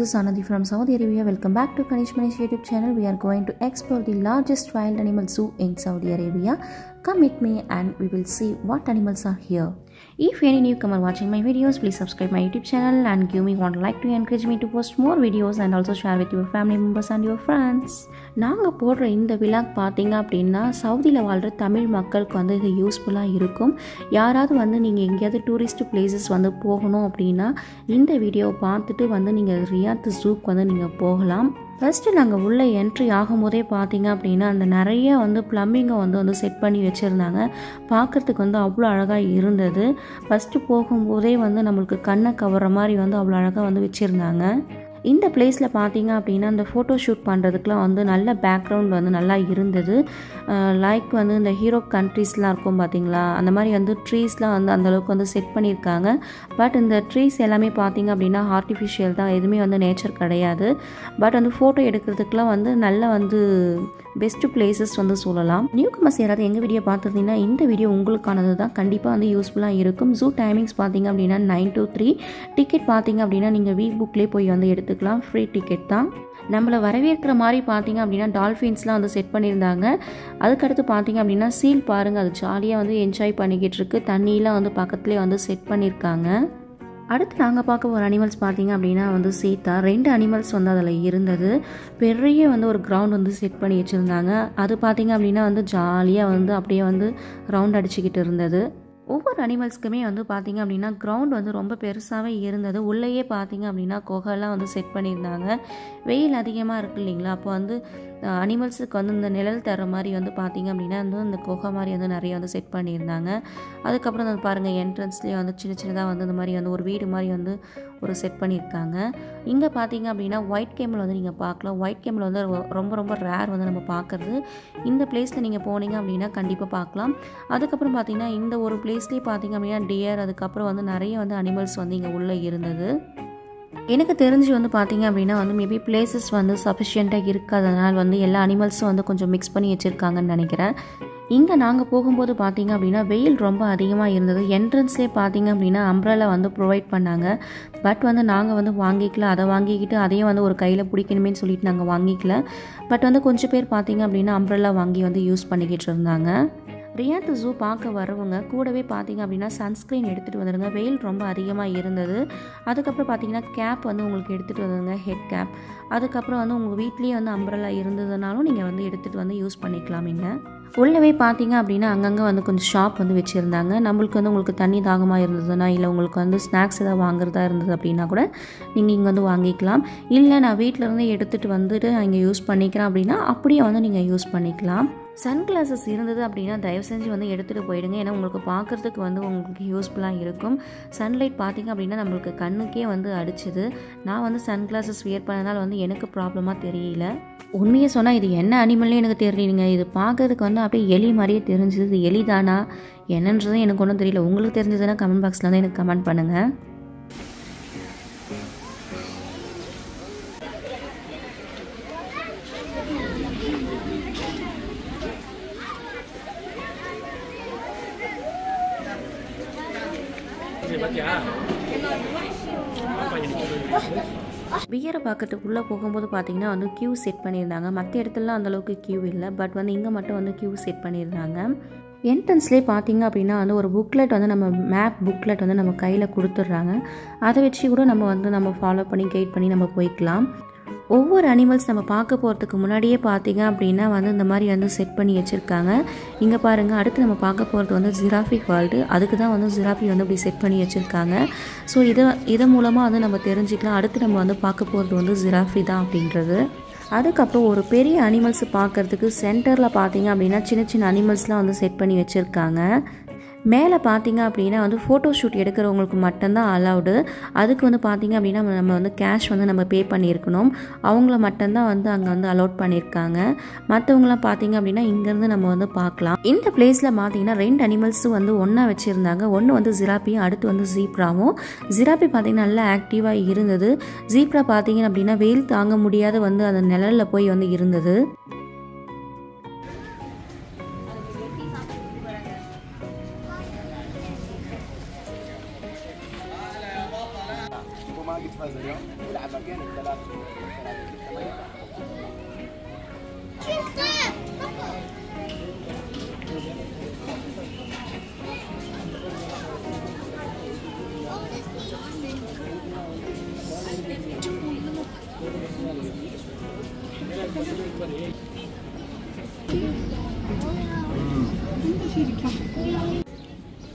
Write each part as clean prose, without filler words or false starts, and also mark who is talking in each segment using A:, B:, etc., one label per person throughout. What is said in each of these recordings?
A: is Anadi from Saudi Arabia. Welcome back to Kanish Manish YouTube channel. We are going to explore the largest wild animal zoo in Saudi Arabia. Come with me and we will see what animals are here. If any newcomer watching my videos, please subscribe my YouTube channel and give me one like to encourage me to post more videos and also share with your family members and your friends. நாங்கள் போடுற இந்த vlog பார்த்தீங்க அப்படின்னா சவுதியில் வாழ்கிற தமிழ் மக்களுக்கு வந்து இது யூஸ்ஃபுல்லாக இருக்கும். யாராவது வந்து நீங்கள் எங்கேயாவது டூரிஸ்ட் பிளேசஸ் வந்து போகணும் அப்படின்னா இந்த வீடியோவை பார்த்துட்டு வந்து நீங்கள் ரியாத் ஜூக்கு வந்து நீங்கள் போகலாம். ஃபஸ்ட்டு நாங்கள் உள்ளே என்ட்ரி ஆகும்போதே பார்த்தீங்க அப்படின்னா அந்த நிறைய வந்து ப்ளம்பிங்கை வந்து செட் பண்ணி வச்சுருந்தாங்க. பார்க்குறதுக்கு வந்து அவ்வளோ அழகாக இருந்தது. ஃபஸ்ட்டு போகும்போதே வந்து நம்மளுக்கு கண்ணை கவர்ற மாதிரி வந்து அவ்வளோ அழகாக வந்து வச்சுருந்தாங்க. இந்த பிளேஸில் பார்த்தீங்க அப்படின்னா இந்த ஃபோட்டோ ஷூட் பண்ணுறதுக்குலாம் வந்து நல்ல பேக்ரவுண்ட் வந்து நல்லா இருந்தது. லைக் வந்து இந்த ஹீரோ கண்ட்ரீஸ்லாம் இருக்கும் பார்த்தீங்களா, அந்த மாதிரி வந்து ட்ரீஸ்லாம் வந்து அந்தளவுக்கு வந்து செட் பண்ணியிருக்காங்க. பட் இந்த ட்ரீஸ் எல்லாமே பார்த்தீங்க அப்படின்னா ஆர்டிஃபிஷியல் தான், எதுவுமே வந்து நேச்சர் கிடையாது. பட் வந்து ஃபோட்டோ எடுக்கிறதுக்குலாம் வந்து நல்ல வந்து பெஸ்ட்டு பிளேசஸ் வந்து சொல்லலாம். நியூகமர்ஸ் யாராவது எங்கள் வீடியோ பார்த்துருந்தீங்கன்னா இந்த வீடியோ உங்களுக்கானது தான், கண்டிப்பாக வந்து யூஸ்ஃபுல்லாக இருக்கும். ஜூ டைமிங்ஸ் பார்த்தீங்க அப்படின்னா 9 to 3. டிக்கெட் பார்த்தீங்க அப்படின்னா நீங்கள் வீக் புக்லேயே போய் வந்து எடுத்துக்கலாம், ஃப்ரீ டிக்கெட் தான். நம்மளை வரவேற்கிற மாதிரி பார்த்தீங்க அப்படின்னா டால்ஃபின்ஸ்லாம் வந்து செட் பண்ணியிருந்தாங்க. அதுக்கடுத்து பார்த்தீங்க அப்படின்னா சீல் பாருங்கள், அது ஜாலியாக வந்து என்ஜாய் பண்ணிக்கிட்டு இருக்கு. தண்ணியெலாம் வந்து பக்கத்துலேயே வந்து செட் பண்ணியிருக்காங்க. அடுத்து நாங்கள் பார்க்க ஒரு அனிமல்ஸ் பார்த்தீங்க அப்படின்னா வந்து சீத்தா. 2 அனிமல்ஸ் வந்து அதில் இருந்தது. பெரிய வந்து ஒரு கிரவுண்ட் வந்து செட் பண்ணி வச்சுருந்தாங்க. அது பார்த்தீங்க அப்படின்னா வந்து ஜாலியாக வந்து அப்படியே வந்து ரவுண்ட் அடிச்சுக்கிட்டு இருந்தது. ஒவ்வொரு அனிமல்ஸ்க்குமே வந்து பார்த்திங்க அப்படின்னா கிரவுண்ட் வந்து ரொம்ப பெருசாகவே இருந்தது. உள்ளேயே பார்த்திங்க அப்படின்னா குகைலாம் வந்து செட் பண்ணியிருந்தாங்க. வெயில் அதிகமாக இருக்குது இல்லைங்களா, அப்போ வந்து அனிமல்ஸுக்கு வந்து இந்த நிழல் தர மாதிரி வந்து பார்த்திங்க அப்படின்னா வந்து இந்த குகை மாதிரி வந்து நிறைய வந்து செட் பண்ணியிருந்தாங்க. அதுக்கப்புறம் வந்து பாருங்கள் என்ட்ரன்ஸ்லேயே வந்து சின்னதாக வந்து இந்த மாதிரி வந்து ஒரு வீடு மாதிரி வந்து ஒரு செட் பண்ணியிருக்காங்க. இங்கே பார்த்தீங்க அப்படின்னா ஒயிட் கேமல் வந்து நீங்கள் பார்க்கலாம். ஒயிட் கேமல் வந்து ரொம்ப ரொம்ப ரேர் வந்து நம்ம பார்க்குறது. இந்த பிளேஸில் நீங்கள் போனீங்க அப்படின்னா கண்டிப்பாக பார்க்கலாம். அதுக்கப்புறம் பார்த்தீங்கன்னா இந்த ஒரு பிளேஸ்லேயே பார்த்தீங்க அப்படின்னா டியர், அதுக்கப்புறம் வந்து நிறைய வந்து அனிமல்ஸ் வந்து இங்கே உள்ளே இருந்தது. எனக்கு தெரிஞ்சு வந்து பார்த்தீங்க அப்படின்னா வந்து மேபி பிளேசஸ் வந்து சஃபிஷியண்ட்டாக இருக்காதனால வந்து எல்லா அனிமல்ஸும் வந்து கொஞ்சம் மிக்ஸ் பண்ணி வச்சுருக்காங்கன்னு நினைக்கிறேன். இங்கே நாங்கள் போகும்போது பார்த்தீங்க அப்படின்னா வெயில் ரொம்ப அதிகமாக இருந்தது. என்ட்ரன்ஸ்லேயே பார்த்தீங்க அப்படின்னா அம்ப்ரெல்லா வந்து ப்ரொவைட் பண்ணாங்க. பட் வந்து நாங்கள் வந்து வாங்கிக்கல. அதை வாங்கிக்கிட்டு அதையும் வந்து ஒரு கையில் பிடிக்கணுமேனு சொல்லிட்டு நாங்கள் வாங்கிக்கல. பட் வந்து கொஞ்சம் பேர் பார்த்தீங்க அப்படின்னா அம்ப்ரெல்லா வாங்கி வந்து யூஸ் பண்ணிக்கிட்டு இருந்தாங்க. ரியாத் ஜூ பார்க்க வரவங்க கூடவே பார்த்தீங்க அப்படின்னா சன்ஸ்க்ரீன் எடுத்துகிட்டு வந்துடுங்க, வெயில் ரொம்ப அதிகமாக இருந்தது. அதுக்கப்புறம் பார்த்தீங்கன்னா கேப் வந்து உங்களுக்கு எடுத்துகிட்டு வந்துடுங்க, ஹெட் கேப். அதுக்கப்புறம் வந்து உங்கள் வீட்லேயே வந்து அம்ப்ரெல்லா இருந்ததுனாலும் நீங்கள் வந்து எடுத்துகிட்டு வந்து யூஸ் பண்ணிக்கலாமீங்க. உள்ளவே பார்த்தீங்க அப்படின்னா அங்கங்கே வந்து கொஞ்சம் ஷாப் வந்து வச்சுருந்தாங்க. நம்மளுக்கு வந்து உங்களுக்கு தண்ணி தாகமாக இருந்ததுன்னா, இல்லை உங்களுக்கு வந்து ஸ்நாக்ஸ் எதாவது வாங்குறதா இருந்தது அப்படின்னா கூட நீங்கள் இங்கே வந்து வாங்கிக்கலாம். இல்லை நான் வீட்டிலேருந்து எடுத்துகிட்டு வந்துட்டு இங்கே யூஸ் பண்ணிக்கிறேன் அப்படின்னா அப்படியே வந்து நீங்கள் யூஸ் பண்ணிக்கலாம். சன்கிளாஸஸ் இருந்தது அப்படின்னா தயவு செஞ்சு வந்து எடுத்துகிட்டு போயிடுங்க. ஏன்னா உங்களுக்கு பார்க்குறதுக்கு வந்து உங்களுக்கு யூஸ்ஃபுல்லாக இருக்கும். சன்லைட் பார்த்திங்க அப்படின்னா நம்மளுக்கு கண்ணுக்கே வந்து அடிச்சுது. நான் வந்து சன்கிளாஸஸ் வியர் பண்ணதால் வந்து எனக்கு ப்ராப்ளமாக தெரியல. உண்மையை சொன்னால் இது என்ன அனிமல்னே எனக்கு தெரியலீங்க. இது பார்க்கறதுக்கு வந்து அப்படியே எலி மாதிரியே தெரிஞ்சுது. இது எலி தானா என்னன்றதும் எனக்கு ஒன்றும் தெரியல. உங்களுக்கு தெரிஞ்சதுன்னா கமெண்ட் பாக்ஸில் வந்து எனக்கு கமெண்ட் பண்ணுங்கள். பியரை பார்க்கறதுக்கு உள்ளே போகும்போது பார்த்தீங்கன்னா வந்து கியூ செட் பண்ணியிருந்தாங்க. மற்ற இடத்துலலாம் அந்தளவுக்கு கியூ இல்லை, பட் வந்து இங்கே மட்டும் வந்து கியூ செட் பண்ணியிருந்தாங்க. என்ட்ரன்ஸ்லேயே பார்த்தீங்க அப்படின்னா வந்து ஒரு புக்லெட் வந்து நம்ம மேப் புக்லெட் வந்து நம்ம கையில் கொடுத்துட்றாங்க. அதை வச்சு கூட நம்ம ஃபாலோ பண்ணி கைட் பண்ணி நம்ம போய்க்கலாம். ஒவ்வொரு அனிமல்ஸ் நம்ம பார்க்க போகிறதுக்கு முன்னாடியே பார்த்தீங்க அப்படின்னா வந்து இந்த மாதிரி வந்து செட் பண்ணி வச்சுருக்காங்க. இங்கே பாருங்கள், அடுத்து நம்ம பார்க்க போகிறது வந்து ஜிராஃபி வேர்ல்டு. அதுக்கு தான் வந்து ஜிராஃபி வந்து இப்படி செட் பண்ணி வச்சுருக்காங்க. ஸோ இதன் மூலமாக வந்து நம்ம தெரிஞ்சுக்கலாம் அடுத்து நம்ம வந்து பார்க்க போகிறது வந்து ஜிராஃபி தான் அப்படின்றது. அதுக்கப்புறம் ஒரு பெரிய அனிமல்ஸ் பார்க்குறதுக்கு சென்டரில் பார்த்தீங்க அப்படின்னா சின்ன சின்ன அனிமல்ஸ்லாம் வந்து செட் பண்ணி வச்சுருக்காங்க. மேலே பார்த்தீங்க அப்படின்னா வந்து ஃபோட்டோ ஷூட் எடுக்கிறவங்களுக்கு மட்டும்தான் அலவுடு. அதுக்கு வந்து பார்த்தீங்க அப்படின்னா நம்ம வந்து கேஷ் வந்து நம்ம பே பண்ணியிருக்கணும். அவங்கள மட்டும்தான் வந்து அங்கே வந்து அலோட் பண்ணியிருக்காங்க. மற்றவங்களாம் பார்த்தீங்க அப்படின்னா இங்கேருந்து நம்ம வந்து பார்க்கலாம். இந்த பிளேஸில் பார்த்தீங்கன்னா 2 அனிமல்ஸும் வந்து ஒன்றா வச்சுருந்தாங்க. ஒன்று வந்து ஜிராஃபியும் அடுத்து வந்து ஜீப்ராவும். ஜிராஃபி பார்த்தீங்கன்னா நல்லா ஆக்டிவாக இருந்தது. ஜீப்ரா பார்த்தீங்க அப்படின்னா வெயில் தாங்க முடியாத வந்து அந்த நிழலில் போய் வந்து இருந்தது.
B: يلعب مكان الثلاثة.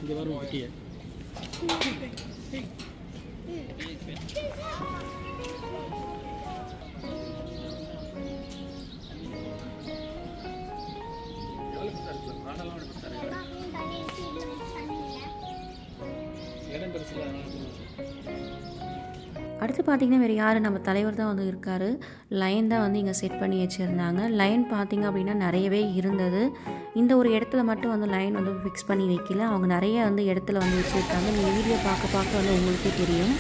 C: இங்கே வரும் குட்டியை இடம் பெருசில்
A: அடுத்து பார்த்திங்கன்னா வேறு யார் நம்ம தலைவர் தான் வந்து இருக்கார். லைன் தான் வந்து இங்கே செட் பண்ணி வச்சுருந்தாங்க. லைன் பார்த்திங்க அப்படின்னா நிறையவே இருந்தது. இந்த ஒரு இடத்துல மட்டும் வந்து லைன் வந்து ஃபிக்ஸ் பண்ணி வைக்கல. அவங்க நிறைய வந்து இடத்துல வந்து வச்சுருக்காங்க. நீங்கள் வீடியோ பார்க்க பார்க்க வந்து உங்களுக்கே தெரியும்.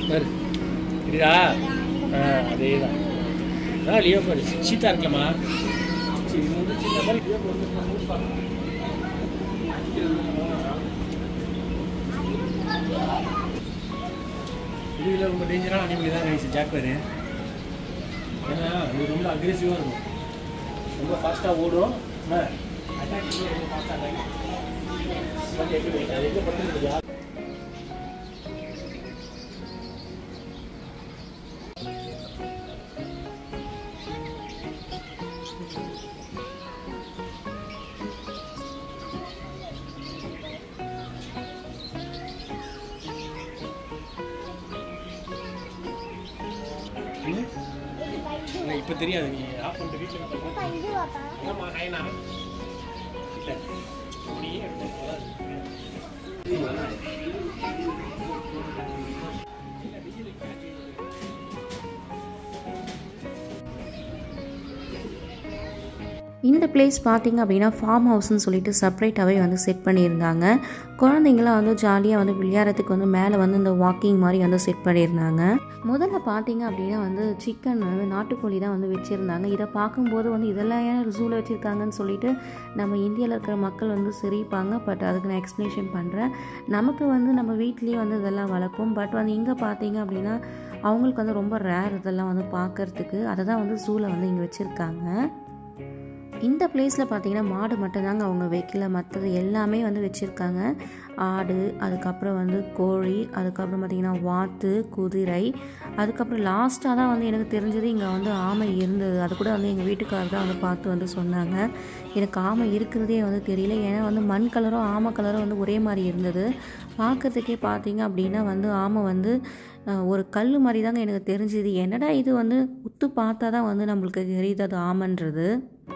C: சரிடா அதே தான் லியோ பாரு சீத்தா இருக்கலாமா இதுல ரொம்ப டேஞ்சரான அனிமல் தான் கைஸ் ஜாக்வர். ஏன்னா இது ரொம்ப அக்ரெசிவாக இருக்கும், ரொம்ப ஃபாஸ்ட்டாக ஓடும். அட்டாக் ரொம்ப ஃபாஸ்ட்டாக அது எங்கே படுத்துருக்கு இப்போ தெரியாது. நீ ஆஃப் பண்ணிட்டு வீட்டில் ஆமா ஹைனா அப்படியே இந்த பிளேஸ் பார்த்திங்க அப்படின்னா ஃபார்ம் ஹவுஸ்ன்னு சொல்லிட்டு செப்பரேட்டாகவே வந்து செட் பண்ணியிருந்தாங்க. குழந்தைங்களாம் வந்து ஜாலியாக வந்து விளையாடுறதுக்கு வந்து மேலே வந்து இந்த வாக்கிங் மாதிரி வந்து செட் பண்ணியிருந்தாங்க. முதல்ல பார்த்திங்க அப்படின்னா வந்து சிக்கன் வந்து நாட்டுக்கோழி தான் வந்து வச்சுருந்தாங்க. இதை பார்க்கும்போது வந்து இதெல்லாம் ஏன் ஜூவில் வச்சுருக்காங்கன்னு சொல்லிட்டு நம்ம இந்தியாவில் இருக்கிற மக்கள் வந்து சிரிப்பாங்க. பட் அதுக்கு நான் எக்ஸ்ப்ளனேஷன் பண்ணுறேன். நமக்கு வந்து நம்ம வீட்லேயே வந்து இதெல்லாம் வளர்ப்போம். பட் வந்து இங்கே பார்த்திங்க அப்படின்னா அவங்களுக்கு வந்து ரொம்ப ரேர் இதெல்லாம் வந்து பார்க்குறதுக்கு. அதை தான் வந்து ஜூவில் வந்து இங்கே வச்சுருக்காங்க. இந்த பிளேஸில் பார்த்திங்கன்னா மாடு மட்டும்தாங்க அவங்க வைக்கல, மற்றது எல்லாமே வந்து வச்சுருக்காங்க. ஆடு, அதுக்கப்புறம் வந்து கோழி, அதுக்கப்புறம் பார்த்திங்கன்னா வாத்து, குதிரை, அதுக்கப்புறம் லாஸ்ட்டாக தான் வந்து எனக்கு தெரிஞ்சது இங்கே வந்து ஆமை இருந்தது. அது கூட வந்து எங்கள் வீட்டுக்காரர் தான் வந்து பார்த்து வந்து சொன்னாங்க. எனக்கு ஆமை இருக்கிறதே வந்து தெரியல. ஏன்னா வந்து மண் கலரும் ஆமை கலரும் வந்து ஒரே மாதிரி இருந்தது. பார்க்குறதுக்கே பார்த்திங்க அப்படின்னா வந்து ஆமை வந்து ஒரு கல் மாதிரி தாங்க எனக்கு தெரிஞ்சுது. என்னடா இது வந்து உத்து பார்த்தா தான் வந்து நம்மளுக்கு தெரியுது அது ஆமைன்றது.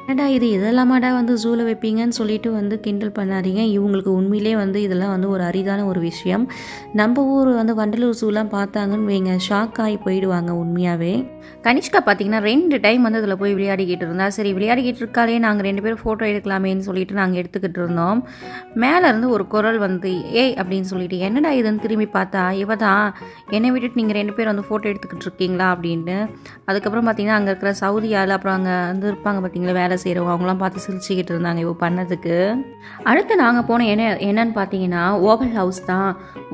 C: என்னடா இது இதெல்லாமாடா வந்து ஜூவில் வைப்பீங்கன்னு சொல்லிட்டு வந்து கிண்டல் பண்ணாதீங்க. இவங்களுக்கு உண்மையிலே வந்து இதெல்லாம் வந்து ஒரு அரிதான ஒரு விஷயம். நம்ம ஊர் வந்து வண்டலூர் ஜூலாம் பார்த்தாங்கன்னு வைங்க, ஷாக் ஆகி போயிடுவாங்க உண்மையாகவே. கனிஷ்கா பார்த்திங்கன்னா 2 டைம் வந்து இதில் போய் விளையாடிக்கிட்டு இருந்தா. சரி விளையாடிக்கிட்டு இருக்காளே, நாங்கள் 2 பேரும் ஃபோட்டோ எடுக்கலாமேன்னு சொல்லிட்டு நாங்கள் எடுத்துக்கிட்டு இருந்தோம். மேலேருந்து ஒரு குரல் வந்து ஏய் அப்படின்னு சொல்லிட்டு, என்னடா இதுன்னு திரும்பி பார்த்தா இவ தான் என்னை விட்டுட்டு நீங்கள் 2 பேர் வந்து ஃபோட்டோ எடுத்துக்கிட்டு இருக்கீங்களா அப்படின்ட்டு. அதுக்கப்புறம் பார்த்திங்கன்னா அங்கே இருக்கிற சவுதி ஆள், அப்புறம் அங்கே வந்து இருப்பாங்க பார்த்திங்களா வேலை செய்கிறவங்க அவங்களாம் பார்த்து சிரிச்சுக்கிட்டு இருந்தாங்க இவ பண்ணதுக்கு. அடுத்து நாங்கள் போன என்னன்னு பார்த்தீங்கன்னா ஓவல் ஹவுஸ் தான்.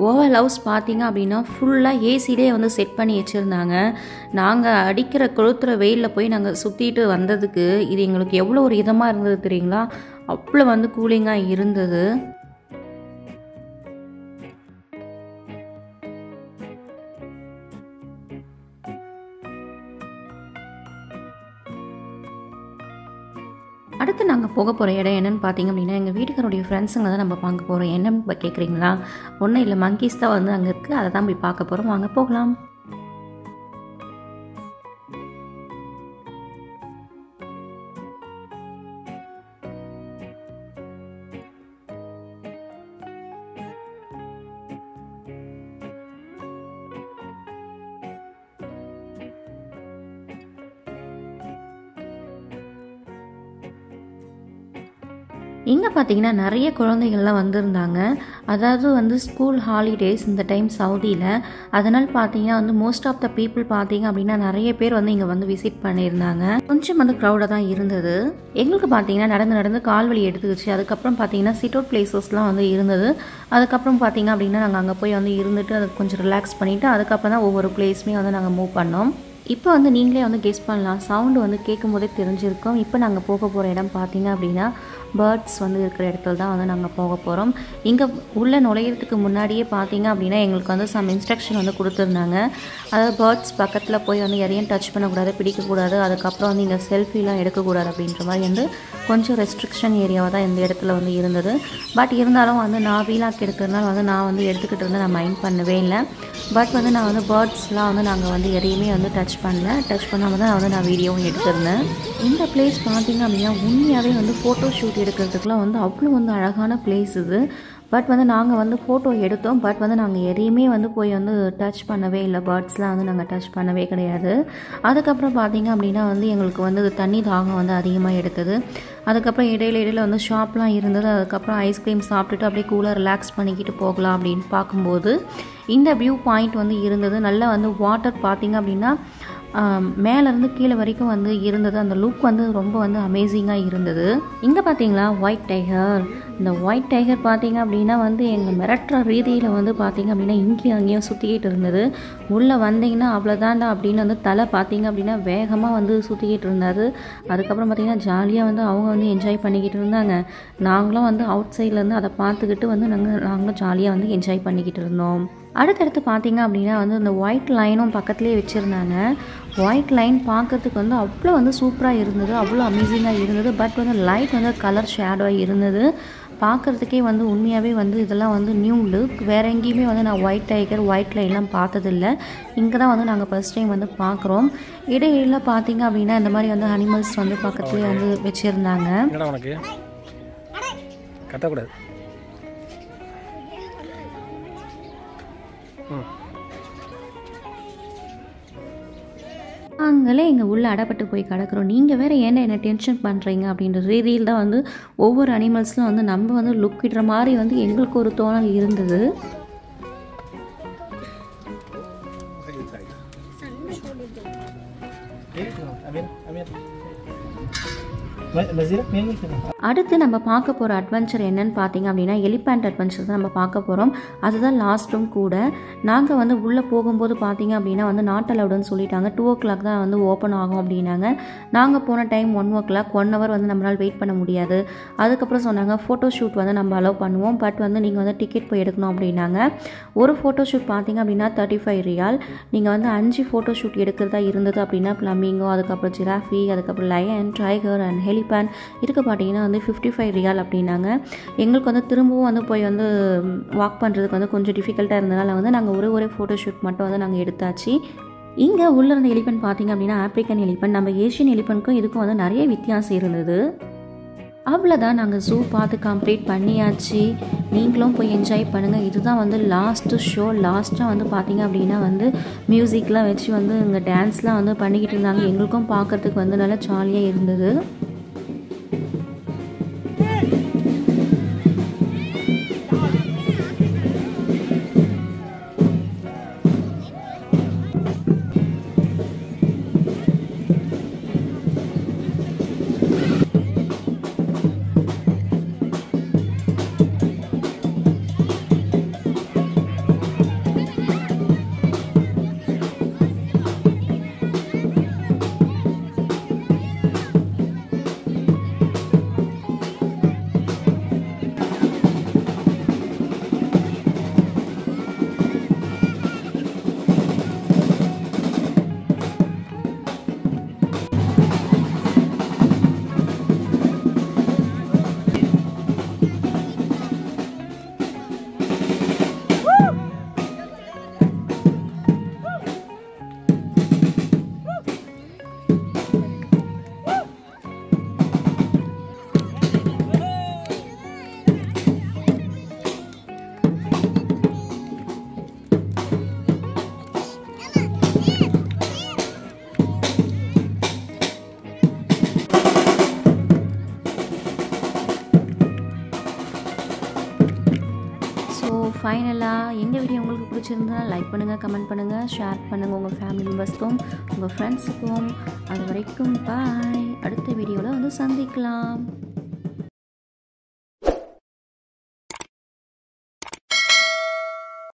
C: ஓவல் ஹவுஸ் பார்த்தீங்க அப்படின்னா ஃபுல்லாக ஏசிலே வந்து செட் பண்ணி வச்சுருந்தாங்க. நாங்கள் அடிக்கிற கொளுத்துற வெயிலில் போய் நாங்கள் சுற்றிட்டு வந்ததுக்கு இது எங்களுக்கு எவ்வளோ ஒரு இதமாக இருந்தது தெரியுங்களா, அவ்வளோ வந்து கூலிங்காக இருந்தது. அடுத்து நாங்கள் போக போகிற இடம் என்னென்னு பார்த்தீங்க அப்படின்னா எங்கள் வீட்டுக்காரோடைய ஃப்ரெண்ட்ஸுங்களை தான் நம்ம பார்க்க போகிறோம். என்னன்னு கேட்குறீங்களா, ஒன்றும் இல்லை, மங்கீஸ் தான் வந்து அங்கே இருக்குது, அதை தான் போய் பார்க்க போகிறோம். வாங்க போகலாம். இங்கே பார்த்தீங்கன்னா நிறைய குழந்தைகள்லாம் வந்திருந்தாங்க. அதாவது வந்து ஸ்கூல் ஹாலிடேஸ் இந்த டைம் சவுதியில். அதனால் பார்த்தீங்கன்னா வந்து மோஸ்ட் ஆஃப் த பீப்புள் பார்த்தீங்க அப்படின்னா நிறைய பேர் வந்து இங்கே வந்து விசிட் பண்ணியிருந்தாங்க. கொஞ்சம் வந்து க்ரௌடாக தான் இருந்தது. எங்களுக்கு பார்த்தீங்கன்னா நடந்து கால்வலி எடுத்துக்கிச்சு. அதுக்கப்புறம் பார்த்தீங்கன்னா சிட் அவுட் பிளேசஸ்லாம் வந்து இருந்தது. அதுக்கப்புறம் பார்த்தீங்க அப்படின்னா நாங்கள் அங்கே போய் வந்து இருந்துட்டு அதை கொஞ்சம் ரிலாக்ஸ் பண்ணிவிட்டு அதுக்கப்புறம் தான் ஒவ்வொரு பிளேஸுமே வந்து நாங்கள் மூவ் பண்ணோம். இப்போ வந்து நீங்களே வந்து கெஸ் பண்ணலாம், சவுண்டு வந்து கேட்கும் போதே தெரிஞ்சிருக்கோம். இப்போ நாங்கள் போக போகிற இடம் பார்த்தீங்க அப்படின்னா பேர்ட்ஸ் வந்து இருக்கிற இடத்துல தான் வந்து நாங்கள் போக போகிறோம். இங்கே உள்ளே நுழையிறதுக்கு முன்னாடியே பார்த்தீங்க அப்படின்னா எங்களுக்கு வந்து சம் இன்ஸ்ட்ரக்ஷன் வந்து கொடுத்துருந்தாங்க. அதாவது பேர்ட்ஸ் பக்கத்தில் போய் வந்து எதையும் டச் பண்ணக்கூடாது, பிடிக்கக்கூடாது, அதுக்கப்புறம் வந்து இங்கே செல்ஃபிலாம் எடுக்கக்கூடாது அப்படின்ற மாதிரி வந்து கொஞ்சம் ரெஸ்ட்ரிக்ஷன் ஏரியாவாக தான் இந்த இடத்துல வந்து இருந்தது. பட் இருந்தாலும் வந்து நான் வீலாக் எடுக்கிறதுனால வந்து நான் வந்து எடுத்துக்கிட்டு இருந்து நான் மைண்ட் பண்ணவே இல்லை. பட் வந்து நான் வந்து பேர்ட்ஸ்லாம் வந்து நாங்கள் வந்து எதையுமே வந்து டச் பண்ணாமல் தான் வந்து நான் வீடியோவும் எடுத்திருந்தேன். இந்த பிளேஸ் பார்த்தீங்க அப்படின்னா உண்மையாகவே வந்து ஃபோட்டோ ஷூட் எடுக்கிறதுக்குலாம் வந்து அவ்வளோ வந்து அழகான பிளேஸ் இது. பட் வந்து நாங்கள் வந்து ஃபோட்டோ எடுத்தோம். பட் வந்து நாங்கள் எதையுமே வந்து போய் வந்து டச் பண்ணவே இல்லை. பேர்ட்ஸ்லாம் வந்து நாங்கள் டச் பண்ணவே கிடையாது. அதுக்கப்புறம் பார்த்தீங்க அப்படின்னா வந்து எங்களுக்கு வந்து தண்ணி தாகம் வந்து அதிகமாக எடுத்தது. அதுக்கப்புறம் இடையில வந்து ஷாப்லாம் இருந்தது. அதுக்கப்புறம் ஐஸ்கிரீம் சாப்பிட்டுட்டு அப்படியே கூலாக ரிலாக்ஸ் பண்ணிக்கிட்டு போகலாம் அப்படின்னு பார்க்கும்போது இந்த வியூ பாயிண்ட் வந்து இருந்தது. நல்லா வந்து வாட்டர் பார்த்தீங்க அப்படின்னா மேலேருந்து கீழே வரைக்கும் வந்து இருந்தது. அந்த லுக் வந்து ரொம்ப வந்து அமேசிங்காக இருந்தது. இங்கே பார்த்தீங்களா ஒயிட் டைகர். இந்த ஒயிட் டைகர் பார்த்தீங்க அப்படின்னா வந்து எங்கள் மிரட்டுற ரீதியில் வந்து பார்த்தீங்க அப்படின்னா இங்கேயும் அங்கேயும் சுற்றிக்கிட்டு இருந்தது. உள்ளே வந்தீங்கன்னா அவ்வளோதாண்டா அப்படின்னு வந்து தலை பார்த்தீங்க அப்படின்னா வேகமாக வந்து சுற்றிக்கிட்டு இருந்தாது. அதுக்கப்புறம் பார்த்தீங்கன்னா ஜாலியாக வந்து அவங்க வந்து என்ஜாய் பண்ணிக்கிட்டு இருந்தாங்க. நாங்களும் வந்து அவுட் சைட்லேருந்து அதை பார்த்துக்கிட்டு வந்து நாங்களும் ஜாலியாக வந்து என்ஜாய் பண்ணிக்கிட்டு இருந்தோம். அடுத்தடுத்து பார்த்தீங்க அப்படின்னா வந்து இந்த ஒயிட் லைனும் பக்கத்துலேயே வச்சுருந்தாங்க. ஒயிட் லைன் பார்க்கறதுக்கு வந்து அவ்வளோ வந்து சூப்பராக இருந்தது, அவ்வளோ அமேசிங்காக இருந்தது. பட் வந்து லைட் வந்து கலர் ஷேடோவாக இருந்தது. பார்க்குறதுக்கே வந்து உண்மையாகவே வந்து இதெல்லாம் வந்து நியூ லுக். வேறு எங்கேயுமே வந்து நான் ஒயிட் டைகர் ஒயிட் லைன்லாம் பார்த்ததில்ல. இங்கே தான் வந்து நாங்கள் ஃபஸ்ட் டைம் வந்து பார்க்குறோம். இடையில பார்த்தீங்க அப்படின்னா இந்த மாதிரி வந்து அனிமல்ஸ் வந்து பக்கத்துலேயே வந்து வச்சுருந்தாங்க.
B: கத்தக்கூடாது.
C: நாங்களே இங்கே உள்ளே அடப்பட்டு போய் கிடக்குறோம். நீங்கள் வேறு என்ன டென்ஷன் பண்ணுறீங்க அப்படின்ற ரீதியில் தான் வந்து ஒவ்வொரு அனிமல்ஸ்லாம் வந்து நம்ம வந்து லுக் விடுற மாதிரி வந்து எங்களுக்கு ஒரு தோணல் இருந்தது. அடுத்து நம்ம பார்க்க போகிற அட்வென்ச்சர் என்னன்னு பார்த்தீங்க அப்படின்னா எலிஃபண்ட் அட்வென்ச்சர் தான் நம்ம பார்க்க போகிறோம். அதுதான் லாஸ்ட்டும் கூட. நாங்கள் வந்து உள்ளே போகும்போது பார்த்தீங்க அப்படின்னா வந்து நாட் அலவுடுன்னு சொல்லிட்டாங்க. 2 o'clock தான் வந்து ஓப்பன் ஆகும் அப்படின்னாங்க. நாங்கள் போன டைம் 1 o'clock, 1 hour வந்து நம்மளால் வெயிட் பண்ண முடியாது. அதுக்கப்புறம் சொன்னாங்க ஃபோட்டோ ஷூட் வந்து நம்ம அலோவ் பண்ணுவோம், பட் வந்து நீங்கள் வந்து டிக்கெட் போய் எடுக்கணும் அப்படின்னாங்க. ஒரு ஃபோட்டோ ஷூட் பார்த்தீங்க அப்படின்னா 35 ரியால். நீங்கள் வந்து 5 ஃபோட்டோ ஷூட் எடுக்கிறதா இருந்தது அப்படின்னா ஃப்ளமிங்கோ, அதுக்கப்புறம் ஜிராஃபி, அதுக்கப்புறம் லயன், டைகர் அண்ட் ஹெலிபேன் இதுக்கு பார்த்தீங்கன்னா வந்து 55 ரியால் அப்படின்னாங்க. எங்களுக்கு வந்து திரும்பவும் வந்து போய் வந்து வாக் பண்ணுறதுக்கு வந்து கொஞ்சம் டிஃபிகல்ட்டாக இருந்ததால் வந்து நாங்கள் ஒரே ஃபோட்டோ ஷூட் மட்டும் வந்து நாங்கள் எடுத்தாச்சு. இங்கே உள்ள இருந்த எலிஃபென்ட் பார்த்தீங்க அப்படின்னா ஆப்ரிக்கன் எலிஃபென்ட். நம்ம ஏஷியன் எலிஃபென்ட்க்கும் இதுக்கும் வந்து நிறைய வித்தியாசம் இருந்தது. அவ்வளோதான், நாங்கள் ஜூ பார்த்து கம்ப்ளீட் பண்ணியாச்சு. நீங்களும் போய் என்ஜாய் பண்ணுங்கள். இதுதான் வந்து லாஸ்ட்டு ஷோ. லாஸ்ட்டாக வந்து பார்த்திங்க அப்படின்னா வந்து மியூசிக்லாம் வச்சு வந்து இங்கே டான்ஸ்லாம் வந்து பண்ணிக்கிட்டு இருந்தாங்க. எங்களுக்கும் பார்க்குறதுக்கு வந்து நல்லா ஜாலியாக இருந்தது.
A: ஃபைனலாக எங்கள் வீடியோ உங்களுக்கு பிடிச்சிருந்தா லைக் பண்ணுங்கள், கமெண்ட் பண்ணுங்கள், ஷேர் பண்ணுங்கள் உங்கள் ஃபேமிலி மெம்பர்ஸ்க்கும் உங்கள் ஃப்ரெண்ட்ஸுக்கும். அது வரைக்கும் பாய். அடுத்த வீடியோவில் வந்து சந்திக்கலாம்.